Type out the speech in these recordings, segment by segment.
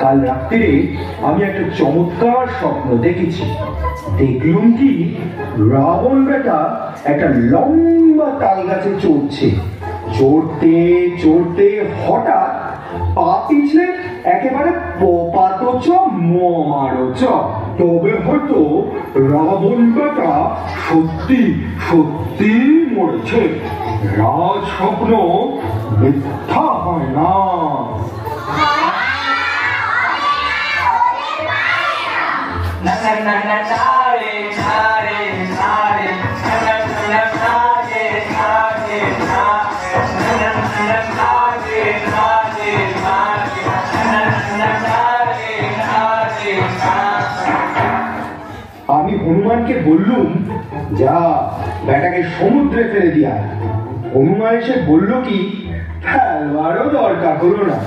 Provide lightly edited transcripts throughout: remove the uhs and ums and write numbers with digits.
কাল রাত্রে আমি একটা চমৎকার স্বপ্ন দেখেছি। দেখলুম কি রাবণ বেটা একটা লম্বা তাল গাছে চড়ছে, চড়তে চড়তে হঠাৎ পা পিছলে একেবারে পপাতচ মারচ। তবে হয়তো রাবণ বেটা সত্যি সত্যি মরেছে। রাজ স্বপ্ন মিথ্যা হয় না। আমি হনুমানকে বললুম, যা বেটাকে সমুদ্রে ফেলে দিয়া। হনুমান এসে বলল কি, ফেলবারও দরকার হলো না,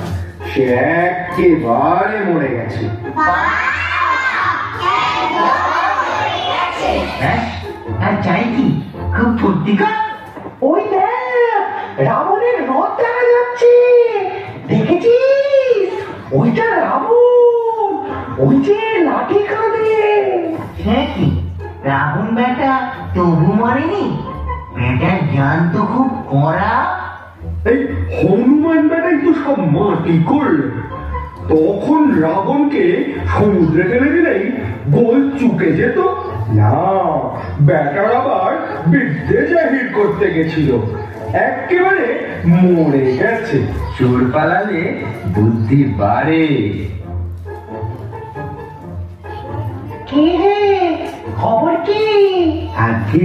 সে একেবারে মরে গেছে। যাই কি খুব ফুর্তিকা। ওই দেখ রাবণের রথ দেখা যাচ্ছে, দেখেছিস? ওইটা রাবণ, ওই যে লাঠি কাঁধে। হ্যাঁ কি রাবণ বেটা তবু মরেনি? বেটার জ্ঞান তো খুব কড়া। এই হনুমান বেটাই তো সব মাটি করলে। তখন রাবণকে সমুদ্রে ফেলে দিলেই গোল চুকে যেত না। বেটার আবার বিদ্যে জাহির করতে গেছিল, একেবারে মরে গেছে। চোর পালালে বুদ্ধি বাড়ে। কে হে, খবর কি? আজকে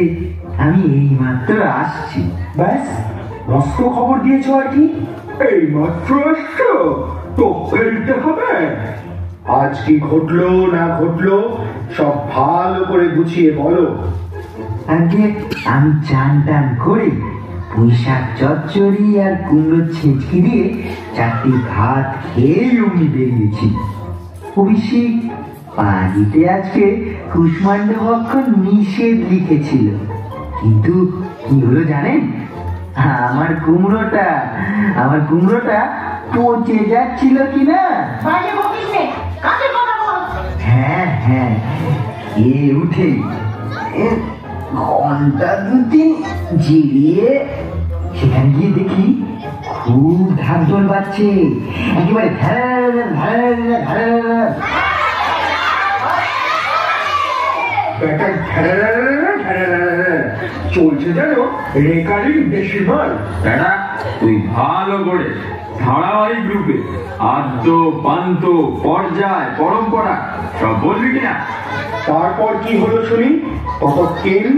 আমি এই মাত্র আসছি। ব্যাস মস্ত খবর দিয়েছ আর কি। এই মাত্র আসছো তো ফেলতে হবে। আজ কি ঘটলো না ঘটলো সব ভালো করে গুছিয়ে বলো। আজকে আমি চান টান করে পুঁইশাক চচ্চড়ি আর কুমড়ো ছেঁচকি দিয়ে 4টি ভাত খেয়ে অমনি বেরিয়েছি। অভিষেক পানিতে আজকে কুষ্মাণ্ড ভক্ষণ নিষেধ লিখেছিল, কিন্তু কি হলো জানেন? আমার কুমড়োটা পচে যাচ্ছিল কিনা। বাজে বকিস নে, কাজের কথা খেয়ে উঠে ঘন্টা দুটি জিরিয়ে সেখানে গিয়ে দেখি খুব ঢাকঢোল বাজছে, একেবারে চলছে যেন রেকারিং ডেসিমাল। দাদা তুই ভালো করে ধারাবাহিক রূপে আদ্য পান্ত পর্যায় পরম্পরা সব বলবি কিনা? তারপর কি হলো শুনি ততক্ষণ।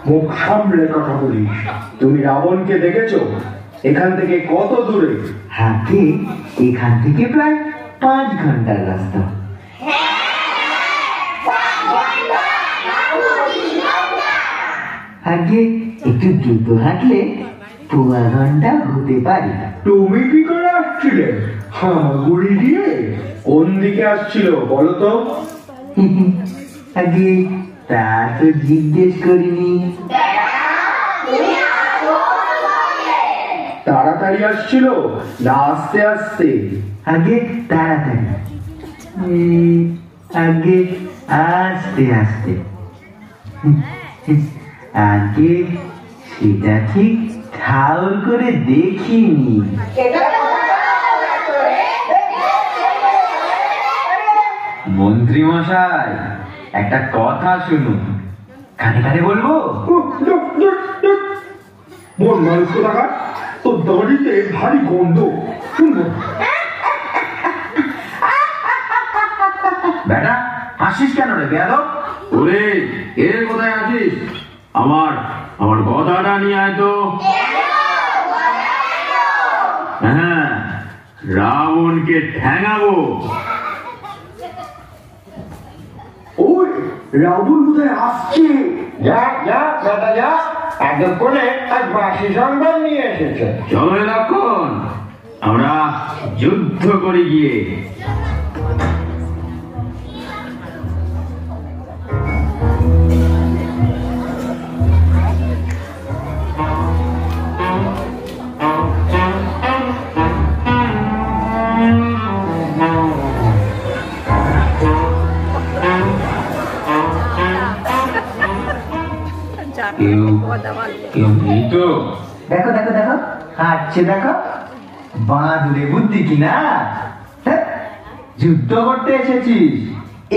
মুখ সামলে কথা বলিস। তুমি রাবণকে দেখেছো? এখান থেকে কত দূরে? হাতে এখান থেকে প্রায় 5 ঘন্টার রাস্তা। আগে একটু দ্রুত হাঁটলে 2 ঘন্টা হতে পারে। তুমি কি করে আসছিলে? গুড়ি দিয়ে? কোন দিকে আসছিল বলো তো? আগে তা তো জিজ্ঞেস করিনি। তাড়াতাড়ি আসছিল না আস্তে আস্তে? আগে তাড়াতাড়ি, আগে আস্তে আস্তে। আগে সেটা ঠিক ঠাউর করে দেখিনি। মন্ত্রী মশাই, একটা কথা শুনুন। কানে কানে বলবো? বল মানুষ কোথাকার, তোর দাড়িতে ভারী গন্ধ। শুনবো? বেটা হাসিস কেন রে বেয়াদব? ওরে এর কোথায় আছিস? আমার কথাটা নিয়ে আয় তো। হ্যাঁ, রাবণকে ঠ্যাঙাবো। ওই রাবণ কোথায় আসছে? যা যা বেটা যা, এতক্ষণে আজ বাসি সংবাদ নিয়ে এসেছে। চলো লক্ষণ, আমরা যুদ্ধ করে গিয়ে। কেউ নেই তো? দেখো দেখো দেখো, হাঁটছে দেখো। বাঁদুরে বুদ্ধি কিনা? যুদ্ধ করতে এসেছিস,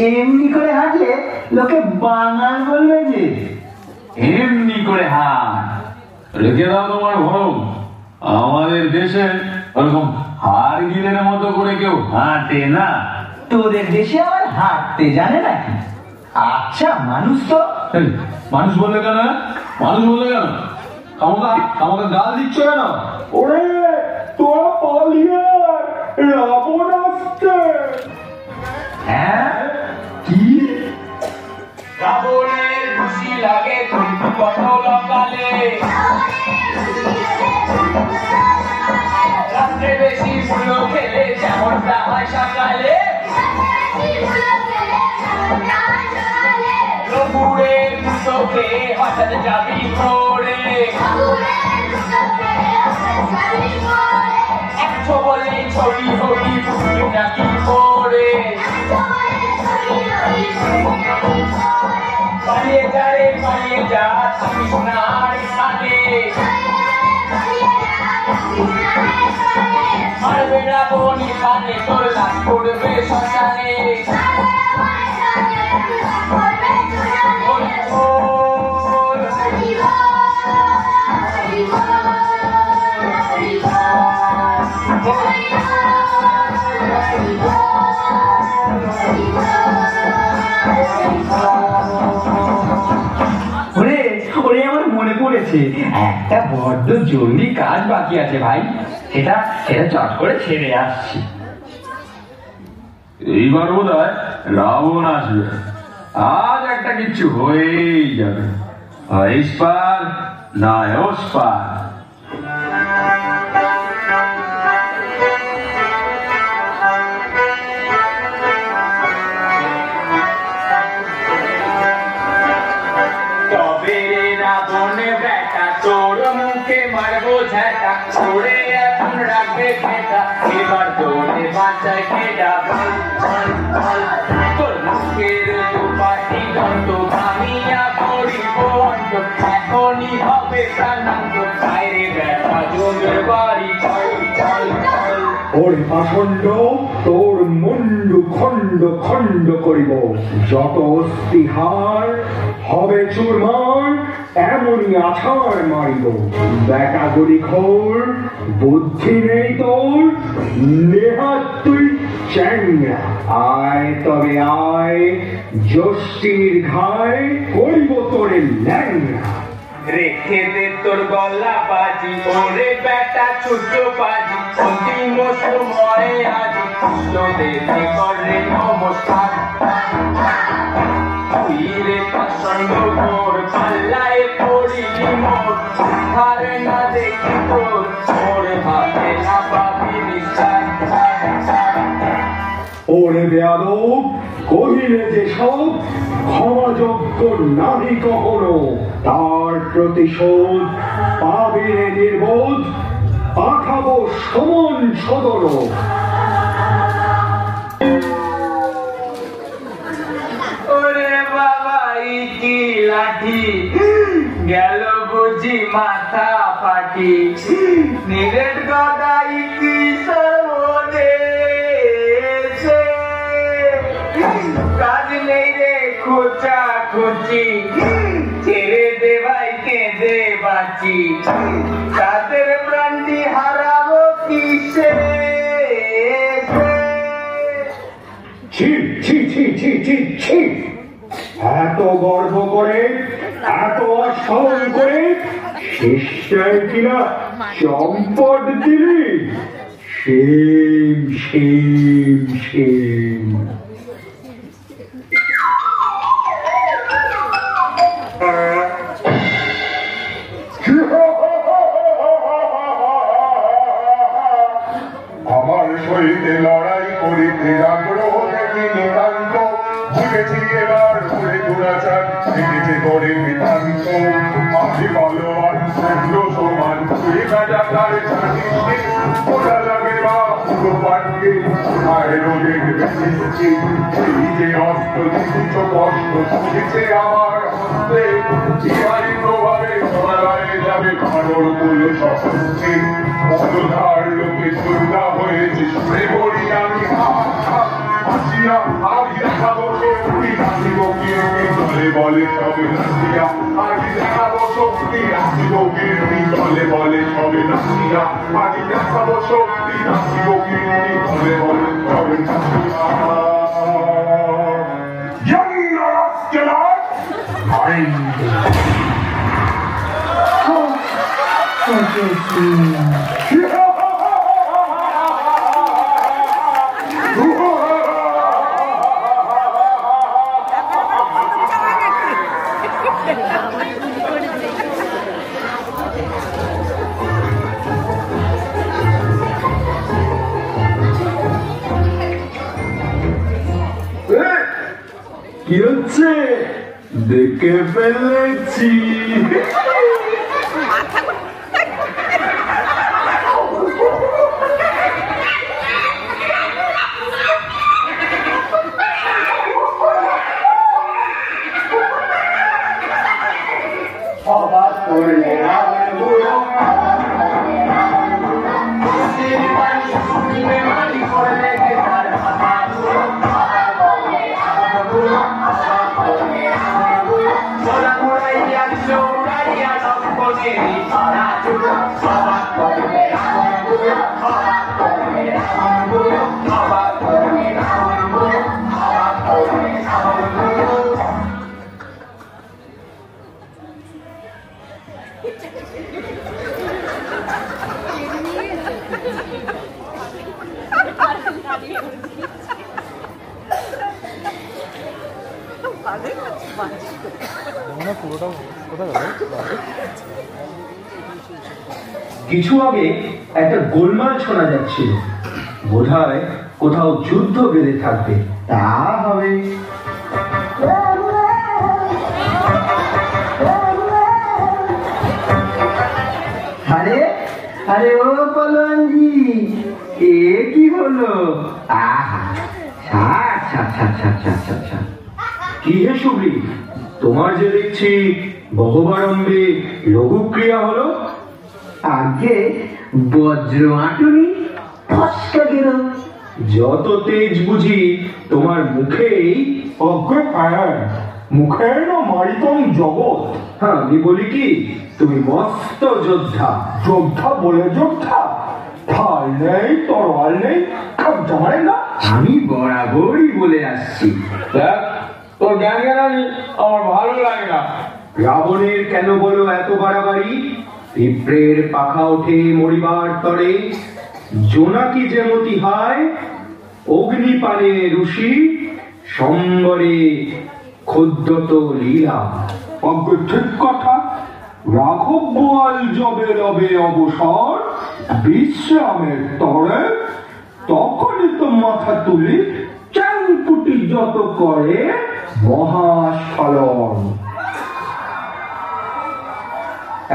এমনি করে হাঁটলে লোকে বাঙাল বলবে যে। এমনি করে হাঁট, রেখে দাও তোমার ভরম। আমাদের দেশে ওরকম হাড় গিলের মতো করে কেউ হাঁটে না। তোদের দেশে আবার হাঁটতে জানে নাকি? আচ্ছা মানুষ তো। মানুষ বললে কেন? মানুষ বললে কেন? আমাকে গাল দিচ্ছ কেন? ওরে তোরা পালিয়ে, রাবণ আসছে। হ্যাঁ কি? রাবণের খুশি লাগে তুমি কত লঙ্কালে, রাত্রে বেশি ফুলো খেলে যেমনটা হয় সকালে। রঘুরের চোখে হঠাৎ যাবি পড়ে একশো বলে ছবি হবি বুঝবি নাকি পড়ে পালিয়ে যা রে পালিয়ে যা থাকিস না এখানে মারবে রাবণ এখানে তোর লাশ পড়বে শ্মশানে ওরে আমার মনে পড়েছে একটা বড্ড জরুরি কাজ বাকি আছে ভাই, সেটা চট করে ছেড়ে আসছি। এইবার বোধ হয় রাবণ আসবে, আজ একটা কিচ্ছু হয়েই যাবে, ইস্পার না ওস্পার। তোর মুখে মারবো ঝাঁটা তোরে এখন রাখবে খেটা এবার তোরে বাঁচায় খেটা তোর মুখের দুপাটি দন্ত ভাঙিয়া পড়িব অন্ত এখনই হবে প্রাণান্ত বাইরে ব্যথা জমের বাড়ি চল চল চল ওর পাষণ্ড তোর মুন্ডু খণ্ড খণ্ড করিব, যত অস্থিহার হবে চুরমার এমনই আছাড় মারিব। বেটা গুলি খোর বুদ্ধি নেই তোর, নেহাত তুই চ্যাংরা। আয় তবে আয় যষ্টির ঘায় করিব তোরে ল্যাংরা। রেখে দে তোর গলা বাজি ওরে বেটা ছোট বাজি অন্তিম সময়ে আজি দেবে করে নমস্কার তুই রে প্রচন্ড মোর পাল্লায় পড়িলি মোর ধারে না দেখি তোর মোর হাতে না পাবি নিশান। ওরে বেয়াদব কহিলে যে সব ক্ষমাযোগ্য নাহি কখনো, তার প্রতিশোধ পাবি রে নির্বোধ, পাঠাবো সমন সদর। ওরে বাবা কি লাঠি গেল বুঝি মাথা ফাটি নিজের গদাই কি সর্বদেশে কাজ নেই রে খোঁচা খুচি ছেড়ে দে ভাই কেঁদে বাঁচি তাদের প্রাণটি হারাবো কিসে। ছি ছি ছি ছি ছি ছি, এত গর্ব করে এত অসহন করে শিষ্টায় কিনা চম্পট দিলি, সেম সেম সেম। আমার সহিতে লড়াই করিতে আগ্রহ দেখি নিতান্ত, বুঝেছি এবার ঘুরে দুরাচার দেখেছে করে নিতান্ত। আমি বলো আর সূর্য সমান তুই কাজাকার জানিস ওরা লাগে বা পুরো পাটকে মায়ের রোগের বেশি সেই যে অস্ত দিচ্ছ কষ্ট শুনেছে আমার হস্তে জীবারি প্রভাবে সোনারায় যাবে ঘর কুল সস্তে অন্ধকার লোকে সুন্দা হয়েছে শুনে বলি আমি হাসিয়া আজ দেখাবো শক্তি নাচিব কীর্তি চলে বলে সবে নাচিয়া আজ দেখাবো শক্তি নাচিব কীর্তি চলে বলে সবে নাচিয়া আজ দেখাবো শক্তি নাচিব কীর্তি চলে বলে সবে নাচিয়া। কি হচ্ছে? দেখে ফেলেছি। অবাক করলে রাবণ বুড়ো কিছু আগে একটা গোলমাল শোনা যাচ্ছিল, বোধহয় কোথাও যুদ্ধ বেঁধে থাকবে। তা হবে। আরে আরে ও পলনজি, এ কি হলো? আহা, কি হে শুভ্রি, তোমার যে দেখছি বহুবারম্ভে লঘুক্রিয়া হলো। আগে বজ্র আটুনি ফসকা গেল। যত তেজ বুঝি তোমার মুখেই। মুখের না মারিতম জগৎ। হ্যাঁ, আমি বলি কি, তুমি মস্ত যোদ্ধা। যোদ্ধা বলে যোদ্ধা, ঢাল নেই, তরোয়াল নেই, কবজা মারে না। আমি বরাবরই বলে আসছি, দেখ তোর জ্ঞান জ্ঞানী আমার ভালো লাগে না। রাবণের কেন বলো এত বাড়াবাড়ি? পিঁপড়ের পাখা ওঠে মরিবার তরে, জোনাকি যেমতি হয়, অগ্নিপানে ঋষি, সম্বরে ক্ষুদ্রত লীলা। ঠিক কথা। রাঘব বোয়াল যবে রবে অবসর বিশ্রামের তরে, তখনই তো মাথা তুলি চাংপুটি যত করে মহাস্খলন।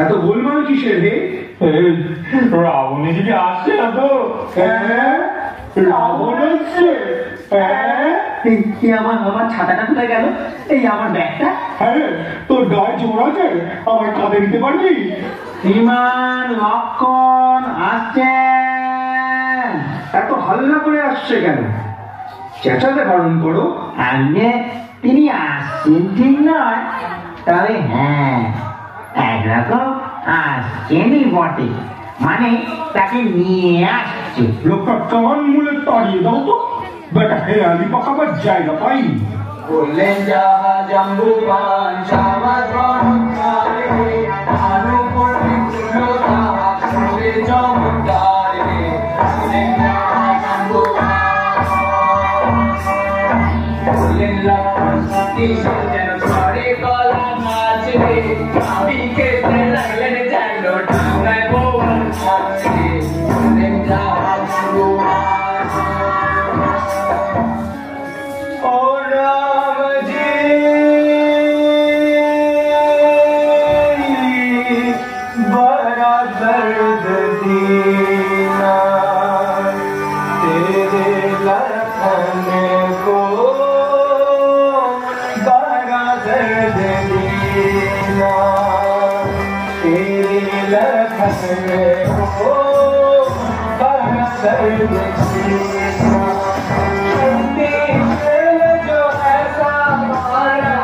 এত গোলমাল কিসের হে? রাবণ এদিকে আসছে না তো? রাবণ হচ্ছে। আমার ছাতাটা কোথায় গেল? এই আমার ব্যাগটা। হ্যাঁ, তোর গায়ে জোর আছে, আমার কাঁধে দিতে পারবি? শ্রীমান লক্ষণ আসছেন। এত হাল্লা করে আসছে কেন? চেঁচাতে বারণ করো। আগে তিনি আসছেন ঠিক নয়, তবে হ্যাঁ একরকম আসছেনই বটে, মানে তাকে নিয়ে আসছে। লোকটা কান মুলে তাড়িয়ে দাও তো, বেটা হেয়ালি পাকাবার জায়গা পাইনি। বললেন যাহা জাম্বুবান সাবাস বরণকারে, অনুপর্ণি পুণ্য তাহা শুনে চমৎকারে। বললেন যাহা জাম্বুবান, বললেন লক্ষণ কিশোর যেন করে গলা নাচবে, আমি খেতে লাগলেন যেন ঠান্ডায় বউন খাচ্ছে। বললেন যাহা জাম্বুবান, ও রাম জি बड़ा दर्द दीना, तेरे लखन को बड़ा दर्द दीना, तेरे लखन को बड़ा दर्द दीना। जो ऐसा मारा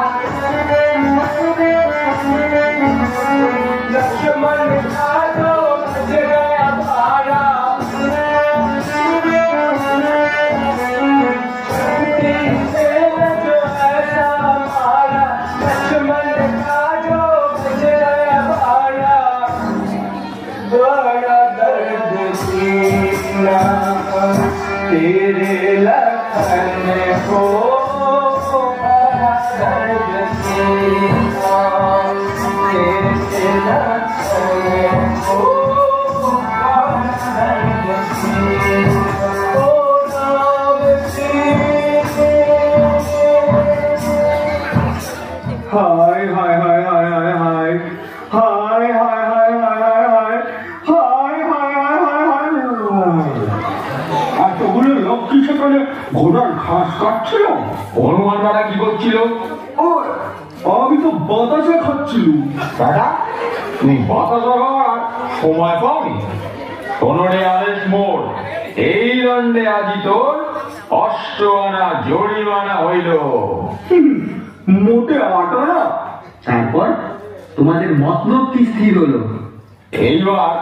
लक्ष्मण था जो बच गया भारा, जो ऐसा मारा लक्ष्मण था जो बच गया भारा, बड़ा दर्द सीना तेरे लखन को, बड़ा दर्द सीना तेरे लखन को, बड़ा दर्द सीना। ओ राम जी, हाय হায় হায় হায় হায় হায় হায় হায় হায় হায় হায় হায় হায় হায় হায় হায় হায় হায়। এতগুলো লোক কি সেখানে ঘোড়ার ঘাস কাটছিল? হনুমান বেটা কি করছিল? আমি তো বাতাসা খাচ্ছিলুম। বেটা তুই বাতাসা খাওয়ার সময় পাওনি? শোনরে আদেশ মোর, এই দণ্ডে আজি তোর 8 আনা জরিমানা হইল। মোটে 8 আনা? তারপর তোমাদের মতলব কি স্থির হলো? এইবার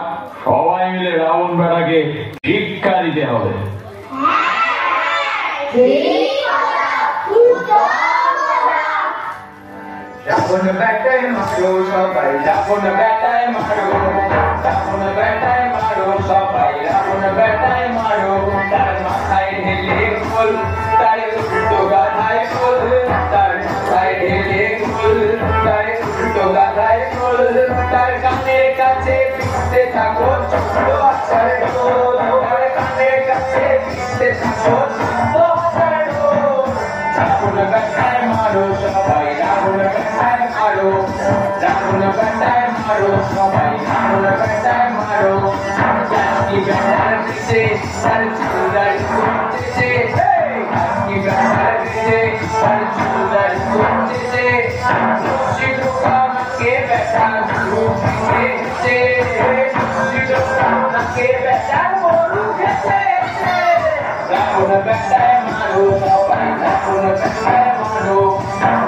সবাই মিলে রাবণ বেটাকে শিক্ষা দিতে হবে। রাবণ বেটায় মারো সবাই, রাবণ বেটায় মারো, রাবণ বেটায় মারো সবাই, রাবণ বেটায় মারো। তার মাথায় ঢেলে ফুল, তার উল্টো গাধায় ফুল, তার মাথায় ঢেলে ফুল, তার উল্টো গাধায় ফুল। তার কানের কাছে পিষতে থাকো ছোট্ট আচার ঢোল, তার কানের কাছে পিষতে থাকো ছোট্ট আচার ঢোল। রাবণ বেটায় মারো সবাই, রাবণ বেটায় মারো, রাবণ বেটায় মারো সবাই, রাবণ বেটায় মারো। জানি বেটার পিছে তার চুলদার ঘুরতেছে, জানি বেটার পিছে তার চুলদার ঘুরতেছে। খুশি ঢোকাকে বেটা ঘুরতেছে, খুশি ঢোকাকে বেটা গরু খেতে। রাবণ বেটায় মারো সবাই, রাবণ বেটায় মারো,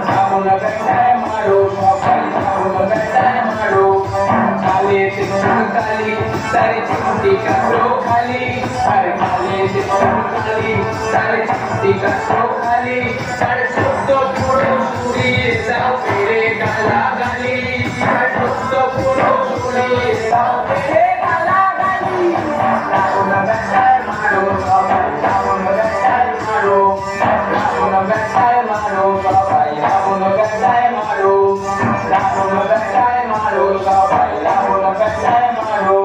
রাবণ বেটায় মারো সবাই, রাবণ বেটায় মারো। কালেতে চুল কালি, তার চিমটি কাটো খালি, আর কালেতে চুল কালি, তার চিমটি কাটো খালি। তার ছোট্ট পুরো সুরিয়ে দাও ফিরে গালা গালি, তার ছোট্ট পুরো সুরিয়ে দাও ফিরে গালা গালি। রাবণ বেটায় মারো সবাই, রাবণ বেটায় মারো, রাবণ বেটায় মারো সবাই, রাবণ বেটায় মারো, রাবণ বেটায় মারো সবাই, রাবণ বেটায় মারো,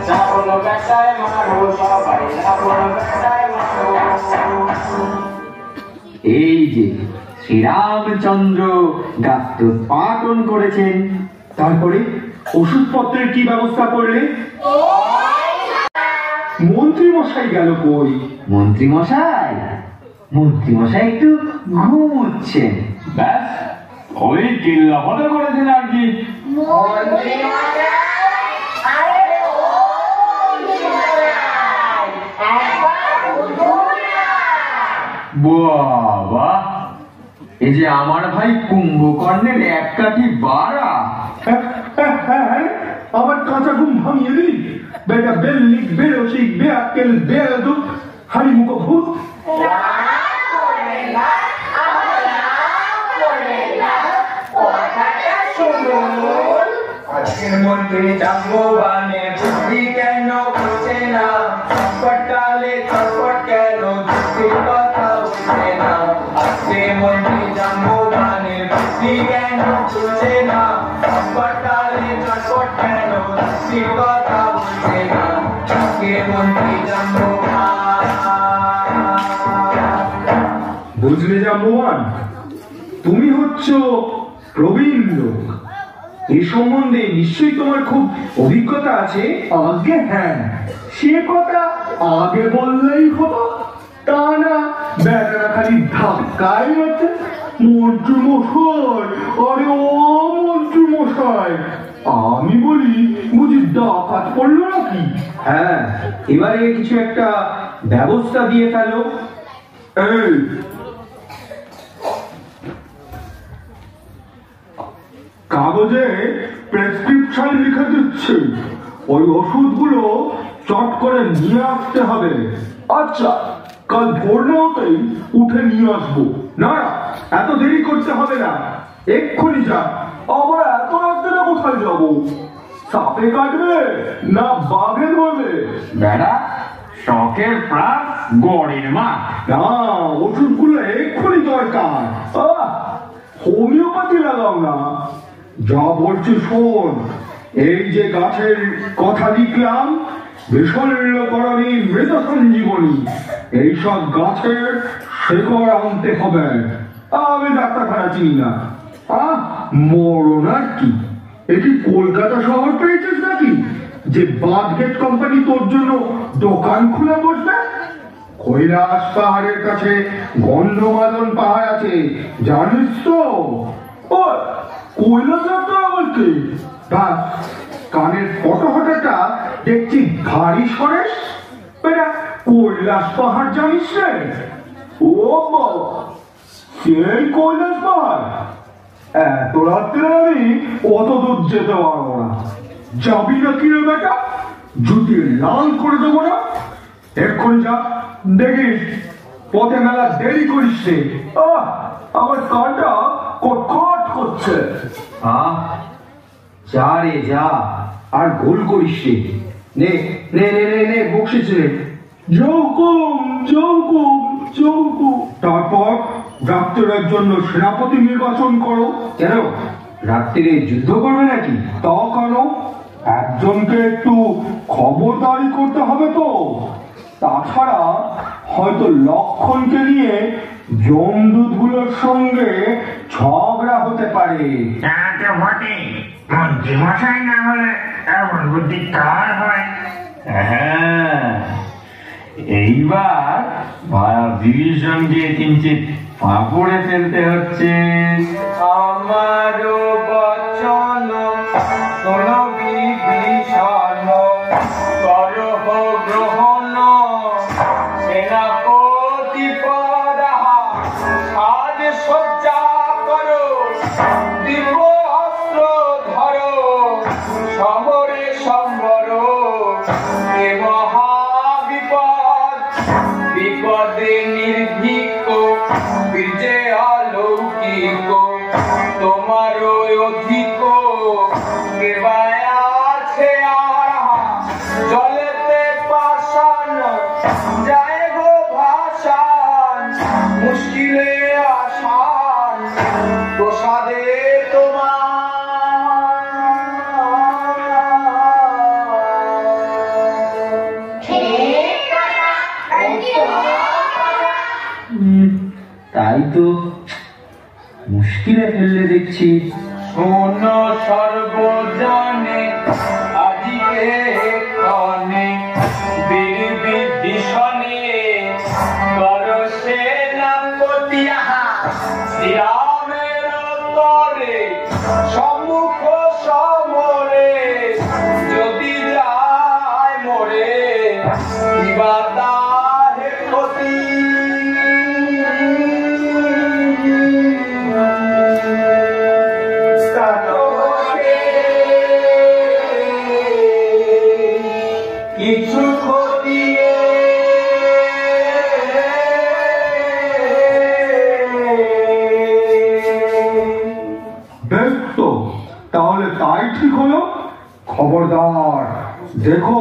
রাবণ বেটায় মারো সবাই, রাবণ বেটায় মারো। এই যে শ্রীরামচন্দ্র গাত্রোৎপাটন করেছেন, তারপরে ওষুধপত্রের কি ব্যবস্থা করলে? মন্ত্রী মশাই গেল কই? মন্ত্রী মশাই একটু ঘুমোচ্ছেন। ব্যাস ওই কিল্লা ফটো করেছেন আর কি। বাবা, এই যে আমার ভাই কুম্ভকর্ণের এক কাঠি বাড়া। আমার কাঁচা ঘুম ভাঙিয়ে দিলি বেটা। বেল্লিক বেরসিক বেআক্কেল বেয়াদব হাড়িমুখো ভূত। আজকের মন্ত্রী জাম্ববানে বুদ্ধি কেন বুঝে না, চটপটালে চটপট কেন যুক্তির কথা বুঝে না। আজকের মন্ত্রী জাম্ববানে বুদ্ধি কেন বুঝে না, চটপটালে চটপট কেন যুক্তির কথা বুঝে না। আজকের মন্ত্রী জাম্ববান। বুঝলে জাম্ববান, তুমি হচ্ছ প্রবীণ লোক, এই সম্বন্ধে নিশ্চয়ই তোমার খুব অভিজ্ঞতা আছে। আগে হ্যাঁ, সে কথা আগে বললেই হতো, তা না বেটারা খালি ধাক্কাই আছে। মন্ত্রী মশাই, আরে ও মন্ত্রী মশাই, আমি বলি বুঝি ডাকাত পড়লো নাকি? হ্যাঁ, এবারে কিছু একটা ব্যবস্থা দিয়ে ফেলো। এই কাগজে প্রেসক্রিপশন লিখে দিচ্ছে, ওই ওষুধগুলো চট করে নিয়ে আসতে হবে। আচ্ছা, কাল ভোর না হতেই উঠে নিয়ে আসবো। না না, এত দেরি করতে হবে না, এক্ষুনি যা। আবার এত রাত্রে কোথায় যাবো? সাপে কাটবে না বাঘে ধরবে? বেটা শখের প্রাণ গড়ের মা। না, ওষুধগুলো এক্ষুনি দরকার। হোমিওপ্যাথি লাগাও না। যা বলছি শোন, এই যে গাছের কথা লিখলাম, বিশল্যকরণী মৃত সঞ্জীবনী, এইসব গাছের শেকড় আনতে হবে। আমি ডাক্তারখানা চিনি না। মরণ আর কি, এ কি কলকাতা শহর পেয়েছিস নাকি যে বাঁধগেট কোম্পানি তোর জন্য দোকান খুলে বসবে? কৈলাস পাহাড়ের কাছে গন্ধমাদন পাহাড় আছে, জানিস তো? ও কৈলাস তো আবার কি? ব্যাস, কানের ফটোফটাটা দেখছি ভারী সরেস। বেটা কৈলাস পাহাড় জানিস রে? ও সেই কৈলাস পাহাড়? এত রাত্রে আমি অত দূর যেতে পারবো না। যাবি না কি রে বেটা? জুতি লাল করে দেবো না। এক্ষুনি যা, দেখিস পথে মেলা দেরি করিস রে। আমার কানটা কটকট করছে। যা রে যা, আর গোল করিস রে। নে নে নে নে নে বকশিস রে। তারপর রাত্রের জন্য সেনাপতি নির্বাচন করো। কেন রাত্রিরে যুদ্ধ করবে নাকি? তা কেন? একজনকে একটু খবরদারি করতে হবে তো। তাছাড়া হয়তো লক্ষণকে নিয়ে জমদূতগুলোর সঙ্গে ঝগড়া হতে পারে। মন্ত্রী মশাই না হলে এমন বুদ্ধি কার হয়? হ্যাঁ, এইবার ভাড়া বিভীষণকে কিঞ্চিত ফাঁপড়ে ফেলতে হচ্ছে। আমারও বচন শোনো বিভীষণ, করহ গ্রহণ সেনাপতি পদ, আজ সজ্জা করো দিব অস্ত্র ধরো, সমরে সম্বর এ মহা বিপদ, বিপদে নির্ভীক বীর্যে অলৌকিক, তোমার অধিক কেবায় আছে আর, জলেতে পাষাণ যায় গো ভাষান, মুশকিলে আসান প্রসাদে তোমার। তাই তো, মুশকিলে ফেললে দেখছি। শোনো সর্বজনে আজিকে কনে, বীর বিভীষণে কর সেনাপতি শ্রীরামের তরে সম্মুখ সমরে, যদি যায় মোরে কিবা তাহে ক্ষতি। কিছু ক্ষতিয়ে বেশ তো, তাহলে তাই ঠিক হলো। খবরদার দেখো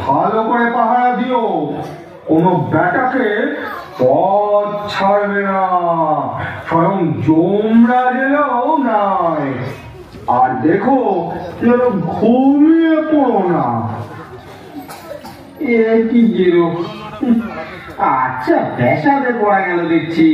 ভালো করে পাহারা দিও, কোনো ব্যাটাকে পথ ছাড়বে না, স্বয়ং যমরাজেরও নয়। আর দেখো যেন ঘুমিয়ে পড়ো না। কি গেলো, আচ্ছা পেশাবে পড়া গেল দেখছি।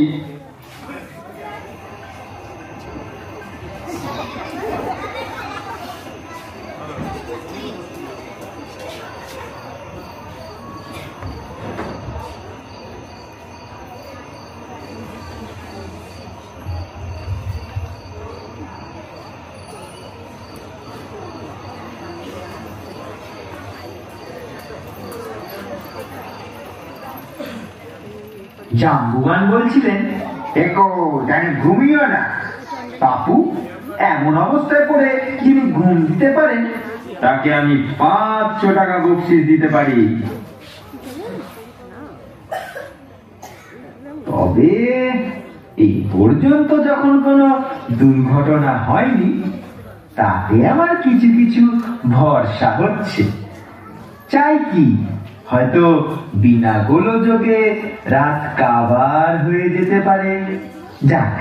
জাম্বুবান বলছিলেন, দেখো জানি ঘুমিও না। বাপু এমন অবস্থায় পড়ে যিনি ঘুম দিতে পারেন তাকে আমি 500 টাকা বকশিশ দিতে পারি। তবে এই পর্যন্ত যখন কোনো দুর্ঘটনা হয়নি, তাতে আমার কিছু কিছু ভরসা হচ্ছে। চাই কি, হয়তো বিনা গোলযোগে রাত কাবার হয়ে যেতে পারে। যাক,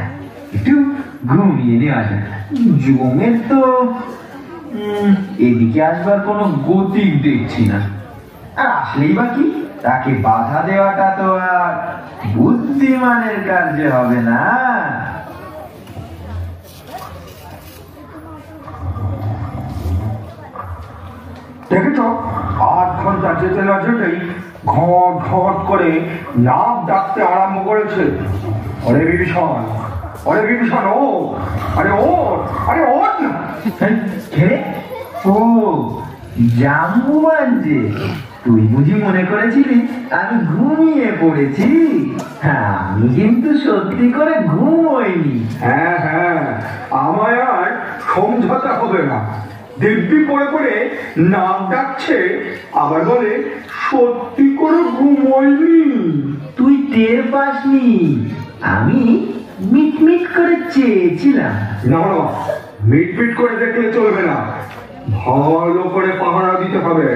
একটু ঘুমিয়ে নেওয়া যাক। জমের তো এদিকে আসবার কোনো গতি দেখছি না। আর আসলেই বা কি, তাকে বাধা দেওয়াটা তো আর বুদ্ধিমানের কার্য হবে না। দেখেছ 8 ঘন্টা যেতে না যেতেই ঘট ঘট করে নাক ডাকতে আরম্ভ করেছে। অরে বিভীষণ, অরে বিভীষণ, ও আরে ওর, আরে ওর না। কে? ও জাম্বুবান যে, তুই বুঝি মনে করেছিলি আমি ঘুমিয়ে পড়েছি? হ্যাঁ, আমি কিন্তু সত্যি করে ঘুমোইনি। হ্যাঁ হ্যাঁ, আমায় আর সমঝোতা হবে না। দিব্যি পড়ে পড়ে নাক ডাকছে, আবার বলে সত্যি করে ঘুমোয়নি। তুই টের পাসনি, আমি মিটমিট করে চেয়েছিলাম। না না, মিটমিট করে দেখলে চলবে না, ভালো করে পাহারা দিতে হবে।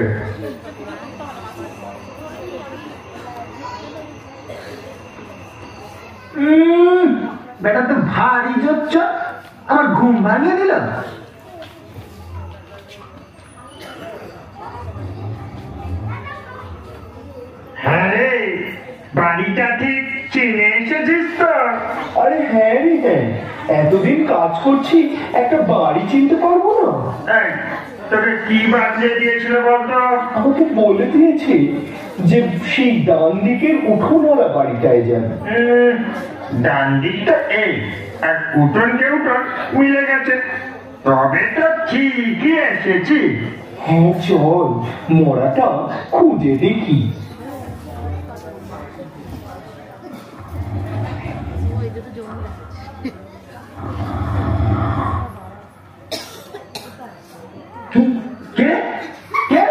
বেটা তো ভারী জোচ্চ, আমার ঘুম ভাঙিয়ে দিল। হ্যাঁ রে, বাড়িটা ঠিক চিনে এসেছিস তো? আরে হ্যাঁ রে হ্যাঁ, এতদিন কাজ করছি, একটা বাড়ি চিনতে পারবো না? এই, তোকে কি বাতলে দিয়েছিল বলতো? আমাকে বলে দিয়েছে যে সেই ডান দিকের উঠোনওয়ালা বাড়িটায় যাবে। ডান দিকটা এই, আর উঠোন কে উঠোন মিলে গেছে, তবে তো ঠিকই এসেছি। হ্যাঁ চল, মরাটা খুঁজে দেখি। কে? কে?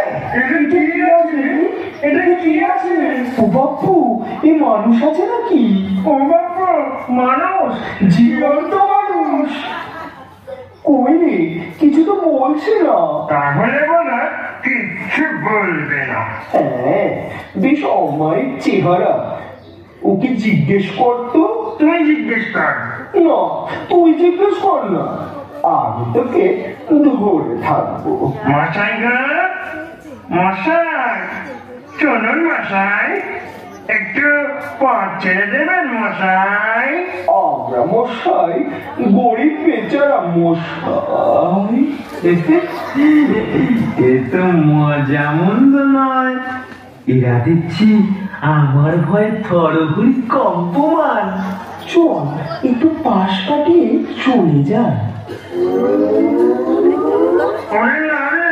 এটা কি আছে? ও বাপু, এই মানুষ আছে নাকি? ও বাবা, মানুষ, জীবন্ত মানুষ। কই রে, কিছু তো বলছে না। তাহলে বলা কিচ্ছু বলবে না। হ্যাঁ, বেশ অমায়িক চেহারা। ওকে জিজ্ঞেস করতো। তুই জিজ্ঞেস কর। না, তুই জিজ্ঞেস কর না, আমি তোকে ধরে থাকবো। মশাই গো, মশাই, চলুন মশাই, একটু পথ ছেড়ে দেবেন মশাই। আমরা মশাই, গরিব বেচারা মশাই। এ তো মজা মন্দ নয়, এরা দেখছি আমার ভয়ে থরহরি কম্পমান। চল একটু পাশ কাটিয়ে চলে যায়। ওরে না রে,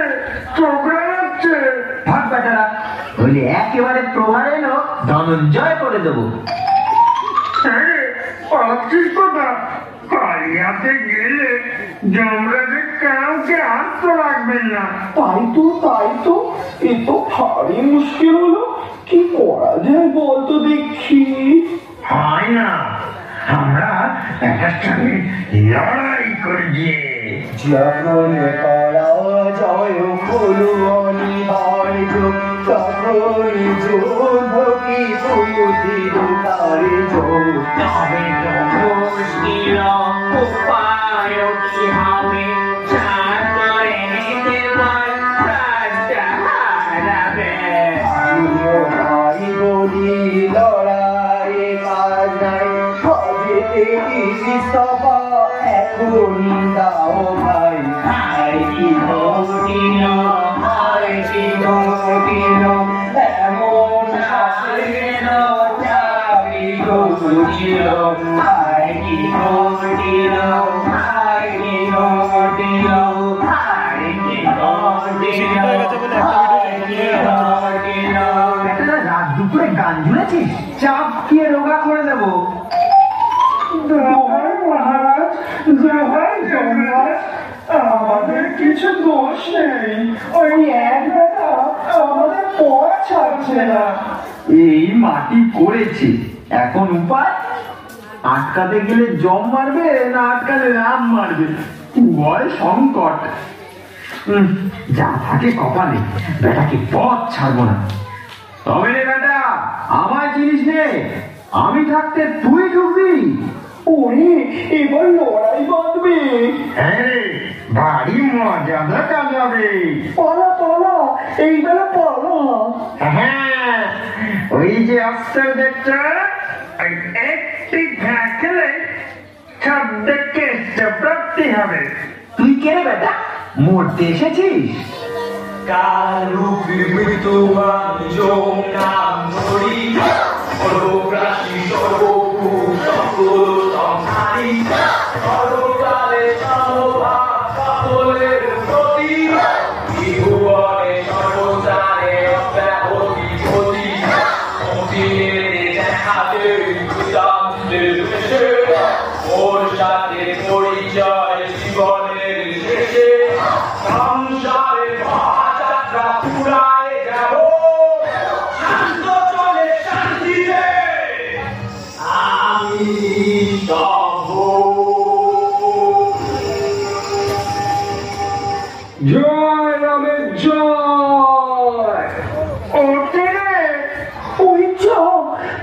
ছোকরা যাচ্ছে। ভাগ বেটারা, বলে একেবারে প্রহার এলো ধনঞ্জয় করে দেবো। আরে, পাচ্ছিস কোথা? কালিয়াতে গেলে যমরাজের কাউকে আস্ত রাখবেন না। তাই তো, এ তো ভারী মুশকিল হলো। কি করা যায় বলতো দেখি। হয় না, আমরা একটা সঙ্গে লড়াই করছি। যখন করা জয় হলো অনিবার্য, তখন যুদ্ধ কি বুদ্ধির কার্য। তবে তো মুশকিল উপায় কি হবে, চার করে নিতে পার রাজটা হারাবে। আমিও তাই বলি, লড়াই কাজ নাই, সবেতে ইস্তফা এখন দাও ভাই। হায় কি ঘটিল, হায় কি ঘটিল, এমন আসিল চাবি ঘটিল, হায় কি ঘটিল, হায় কি ঘটিল, হায় কি ঘটিল, হায় কি ঘটিল। বেটারা রাত দুপুরে গান জুড়েছিস, চাপ দিয়ে রোগা করে দেবো। দোহাই মহারাজ, দোহাই যমরাজ, আমাদের কিছু দোষ নেই, ওই এক বেটা আমাদের পথ ছাড়ছে না। এই মাটি করেছে, এখন উপায়? আটকাতে গেলে জম মারবে না আটকালে রাম মারবে, উভয় সংকট। যা থাকে কপালে, বেটাকে পথ ছাড়বো না। তবে রে বেটা, আমার জিনিস নে, আমি থাকতে তুই ঢুকবি। ওরে, এবার লড়াই বাঁধবে। হ্যাঁ রে, ভারী মজা দেখা যাবে। পালা পালা, এই বেলা পালা। হ্যাঁ, ওই যে অস্ত্র দেখছ, ওই একটি ঘা খেলে শব্দকে প্রাপ্তি হবে। তুই কে রে বেটা, মরতে এসেছিস? কালরূপী মৃত্যুবান যোগ নাম ধরি সর্বগ্রাসী সর্বভূ সকল সংহারী সর্বকালে সমভাব সকলের প্রতি ত্রিভুবনে সর্বচারে অব্যাহতি গতি অন্তিমের দেখাতে ভূতান্তের দেশে ওর সাথে পরিচয় জীবনের শেষে সংসারে মহাযাত্রা পুরায় যাব শান্ত চলে শান্তিতে আমি সব জয় রামের জয়। ওই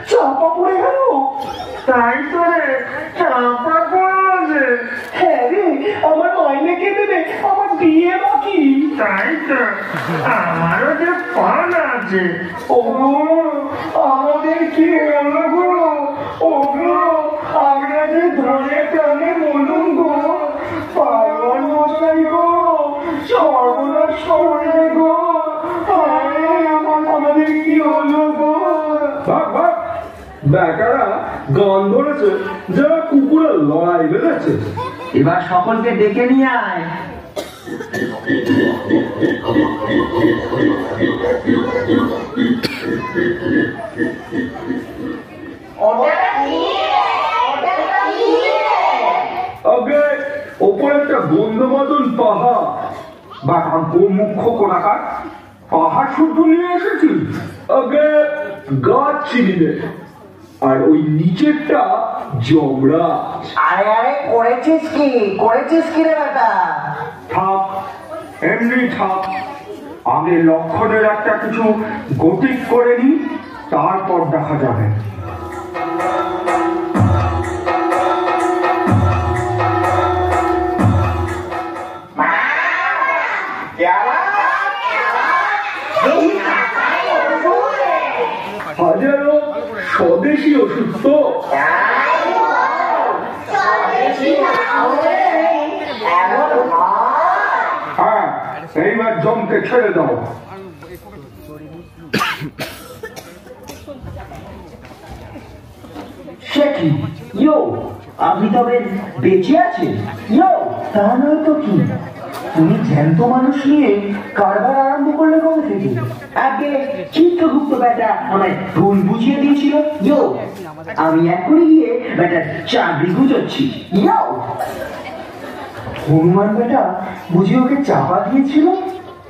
চাপা পড়ে গেল। তাই তো রে, চাপা পড়েছে। হ্যাঁ রে, আমার মাইনে কে দেবে? আমার বিয়ে বাকি। তাই তো, আমারও যে পান আছে। ওগো, আমাদের কি হলো গো? ওগো, আমরা যে ধরে প্রাণে বলুন গো, পার্বণ মশাই গো, সর্বনাশ করবে গো। আমাদের কি হলো গো? ভাগ ভাগ, বেকারা গান ধরেছে, যারা কুকুরের লড়াই বেঁধেছে। এবার সকলকে ডেকে নিয়ে আয়। আগে ওপরে একটা গন্ধমাদন পাহাড় বা মুখ্য কোনাকার পাহাড় শুদ্ধ নিয়ে এসেছি। আগে গাছ চিনিলে, আর ওই নিচেরটা জমরা। আরে আরে, করেছিস কি রে বেটা? থাক, এমনি থাক। আগে লক্ষণের একটা কিছু গতিক করে নি, তারপর দেখা যাবে। হাজারো স্বদেশি ওষুধ তো। হ্যাঁ, এইবার জমকে ছেড়ে দাও। সে কি? ইয়ো, আপনি তবে বেঁচে আছেন? ইয়ো, তা নয় তো কি, তুমি জ্যান্ত মানুষ নিয়ে কারবার আরম্ভ করলে কবে থেকে? আগে চিত্রগুপ্ত বেটা আমায় ভুল বুঝিয়ে দিয়েছিল। ইয়ো, আমি এখনই গিয়ে বেটার চাকরি গুজোচ্ছি। ইয়ো, হনুমান বেটা বুঝি ওকে চাপা দিয়েছিল?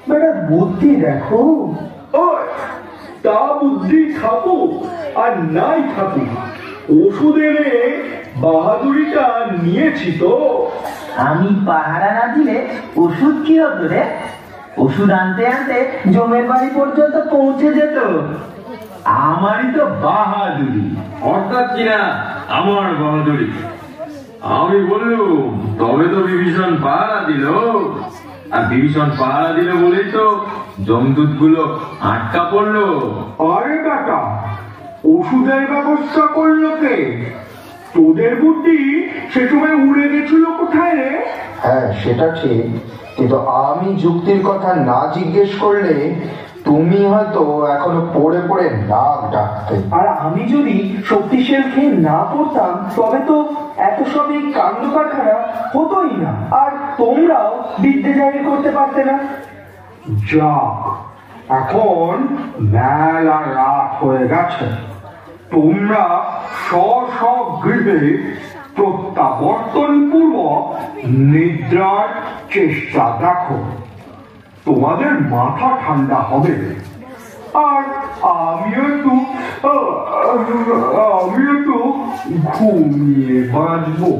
বেটার বুদ্ধি দেখো। ওই, তা বুদ্ধি থাকুক আর নাই থাকুক, ওষুধ এনে বাহাদুরিটা নিয়েছি তো। আমি পাহারা না দিলে ওষুধ কি হতো রে? ওষুধ আনতে আনতে জমের বাড়ি পর্যন্ত পৌঁছে যেত। আমারই তো বাহাদুরি, অর্থাৎ কিনা আমার বাহাদুরি। আমি বললুম তবে তো বিভীষণ পাহারা দিল, আর বিভীষণ পাহারা দিল বলেই তো জমদূত গুলো আটকা পড়লো। আরে বেটা, ওষুধের ব্যবস্থা করলো কে? তোদের বুদ্ধি সে সময় উড়ে গেছিল কোথায় রে? হ্যাঁ, সেটা ঠিক, কিন্তু আমি যুক্তির কথা না জিজ্ঞেস করলে তুমি হয়তো এখনো পড়ে পড়ে নাক ডাকতে। আর আমি যদি শক্তিশাল খেয়ে না পড়তাম, তবে তো এত সবই কাণ্ড কারখানা হতোই না, আর তোমরাও বিদ্যে জারি করতে পারতে না। যাক, এখন মেলা রাত হয়ে গেছে, তোমরা স্ব গৃহে প্রত্যাবর্তন পূর্বক নিদ্রার চেষ্টা দেখো, তোমাদের মাথা ঠান্ডা হবে। আর আমিও তো ঘুমিয়ে বাঁচবো।